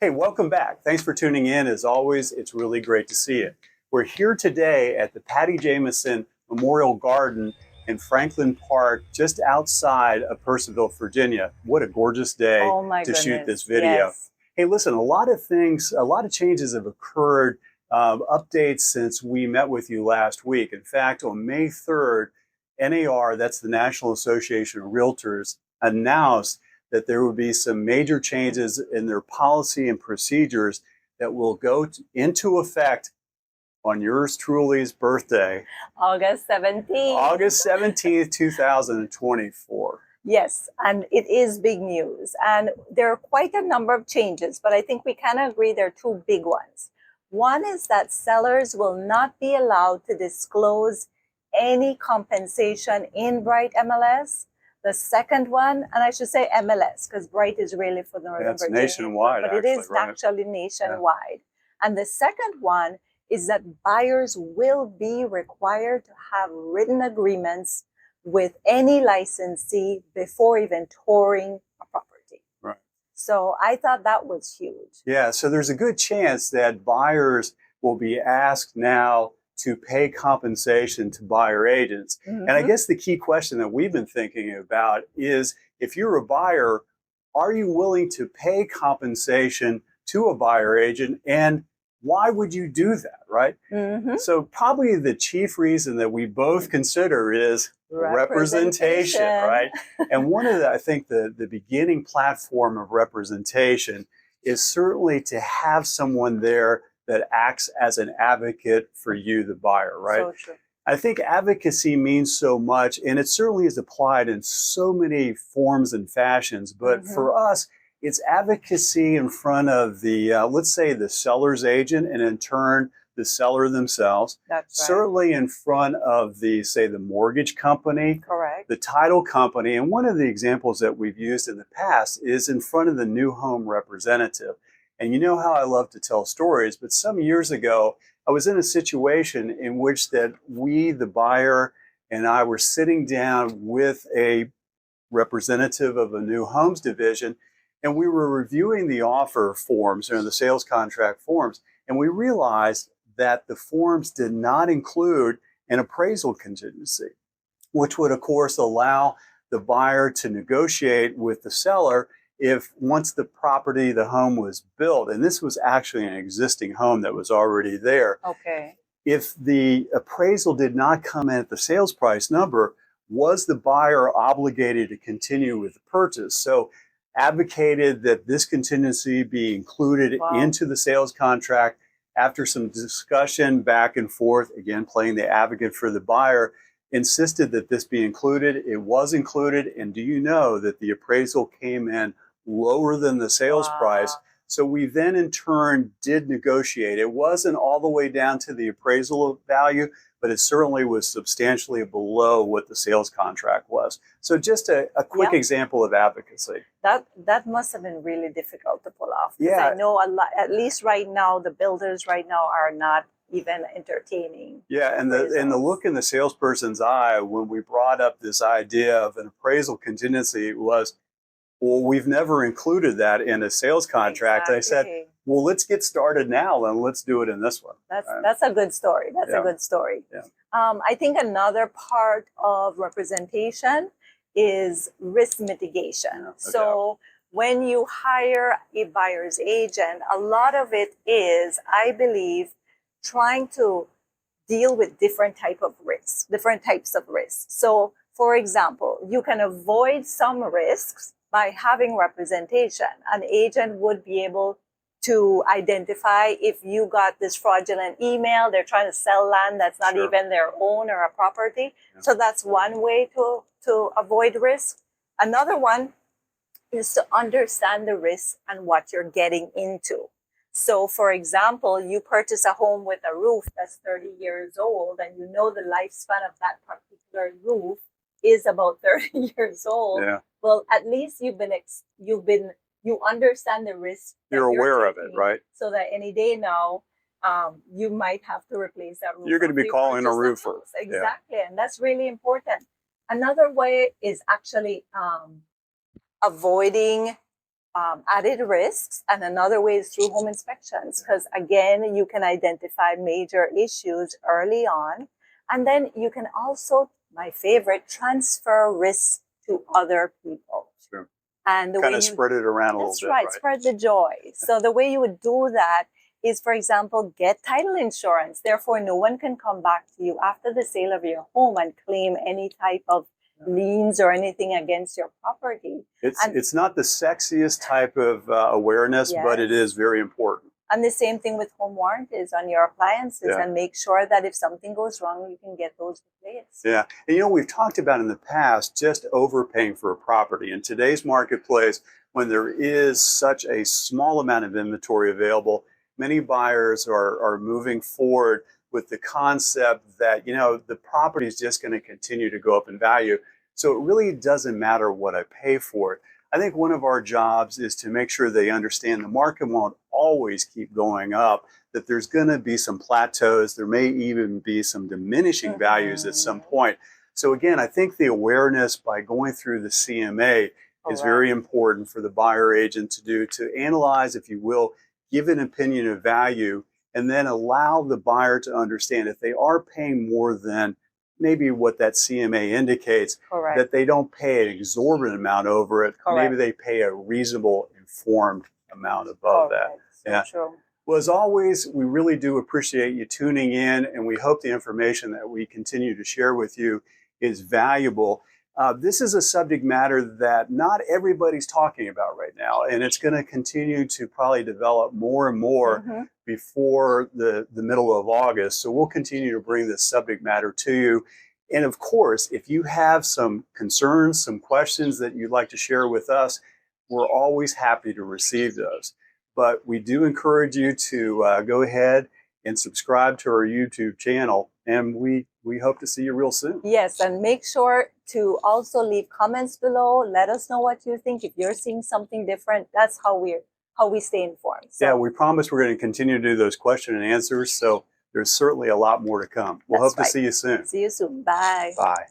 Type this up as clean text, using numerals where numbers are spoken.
Hey, welcome back. Thanks for tuning in. As always, it's really great to see you. We're here today at the Patty Jameson Memorial Garden in Franklin Park, just outside of Purcellville, Virginia. What a gorgeous day to shoot this video. Yes. Hey, listen, a lot of changes have occurred, updates since we met with you last week. In fact, on May 3rd, NAR, that's the National Association of Realtors, announced that there would be some major changes in their policy and procedures that will go into effect on yours truly's birthday, August 17th. August 17th, 2024. Yes, and it is big news. And there are quite a number of changes, but I think we can agree there are two big ones. One is that sellers will not be allowed to disclose any compensation in Bright MLS. The second one, and I should say MLS, because Bright is really for Northern Virginia. It's nationwide, but it is actually nationwide. Yeah. And the second one is that buyers will be required to have written agreements with any licensee before even touring a property. Right. So I thought that was huge. Yeah, so there's a good chance that buyers will be asked now to pay compensation to buyer agents. Mm-hmm. And I guess the key question that we've been thinking about is, if you're a buyer, are you willing to pay compensation to a buyer agent, and why would you do that, right? Mm-hmm. So probably the chief reason that we both consider is representation, right? And one of the, I think the beginning platform of representation is certainly to have someone there that acts as an advocate for you, the buyer, right? So true. I think advocacy means so much, and it certainly is applied in so many forms and fashions. But Mm-hmm. for us, it's advocacy in front of the, let's say, the seller's agent, and in turn, the seller themselves. That's right. Certainly in front of the, say, the mortgage company, Correct. the title company. And one of the examples that we've used in the past is in front of the new home representative. And you know how I love to tell stories, but some years ago, I was in a situation in which that we, the buyer, and I were sitting down with a representative of a new homes division, and we were reviewing the offer forms or the sales contract forms, and we realized that the forms did not include an appraisal contingency, which would, of course, allow the buyer to negotiate with the seller if once the property, the home was built, and this was actually an existing home that was already there. Okay. If the appraisal did not come in at the sales price number, was the buyer obligated to continue with the purchase? So advocated that this contingency be included into the sales contract. After some discussion back and forth, again, playing the advocate for the buyer, insisted that this be included. It was included. And do you know that the appraisal came in lower than the sales price? So we then in turn did negotiate. It wasn't all the way down to the appraisal value, but it certainly was substantially below what the sales contract was. So just a quick example of advocacy. That must have been really difficult to pull off. Yeah. I know a lot, at least right now, the builders right now are not even entertaining. Yeah, and the look in the salesperson's eye when we brought up this idea of an appraisal contingency was, well, we've never included that in a sales contract. Exactly. I said, well, let's get started now and let's do it in this one. That's a good story. That's a good story. Yeah. I think another part of representation is risk mitigation. Yeah, so when you hire a buyer's agent, a lot of it is, I believe, trying to deal with different types of risks. So, for example, you can avoid some risks by having representation. An agent would be able to identify if you got this fraudulent email, they're trying to sell land that's not even their own or a property. Yeah. So that's one way to avoid risk. Another one is to understand the risk and what you're getting into. So, for example, you purchase a home with a roof that's 30 years old, and you know the lifespan of that particular roof is about 30 years old. Yeah. Well, at least you understand the risk. You're aware of it, right? So that any day now, you might have to replace that roof. You're going to be calling a roofer. Exactly, and that's really important. Another way is actually avoiding added risks, and another way is through home inspections, because again, you can identify major issues early on, and then you can also, my favorite, transfer risks to other people. Sure. And the Kind way of you, spread it around a little that's bit, right, right? spread the joy. So the way you would do that is, for example, get title insurance. Therefore, no one can come back to you after the sale of your home and claim any type of liens or anything against your property. It's not the sexiest type of awareness, but it Yes. is very important. And the same thing with home warranties on your appliances, Yeah. and make sure that if something goes wrong, you can get those replaced. Yeah. And we've talked about in the past just overpaying for a property. In today's marketplace, when there is such a small amount of inventory available, many buyers are moving forward with the concept that, the property is just going to continue to go up in value. So it really doesn't matter what I pay for it. I think one of our jobs is to make sure they understand the market won't always keep going up, that there's going to be some plateaus. There may even be some diminishing values at some point. So again, I think the awareness by going through the CMA is very important for the buyer agent to do, to analyze, if you will, give an opinion of value, and then allow the buyer to understand if they are paying more than maybe what that CMA indicates, that they don't pay an exorbitant amount over it. Maybe they pay a reasonable, informed amount above that. So true. Well, as always, we really do appreciate you tuning in, and we hope the information that we continue to share with you is valuable. This is a subject matter that not everybody's talking about right now, and it's going to continue to probably develop more and more before the middle of August. So we'll continue to bring this subject matter to you. And of course, if you have some concerns, some questions that you'd like to share with us, we're always happy to receive those. But we do encourage you to go ahead and subscribe to our YouTube channel, and we hope to see you real soon. Yes, and make sure to also leave comments below. Let us know what you think. If you're seeing something different, that's how we stay informed. So, yeah, we promise we're going to continue to do those question and answers, so there's certainly a lot more to come. We'll hope to see you soon. See you soon. Bye. Bye.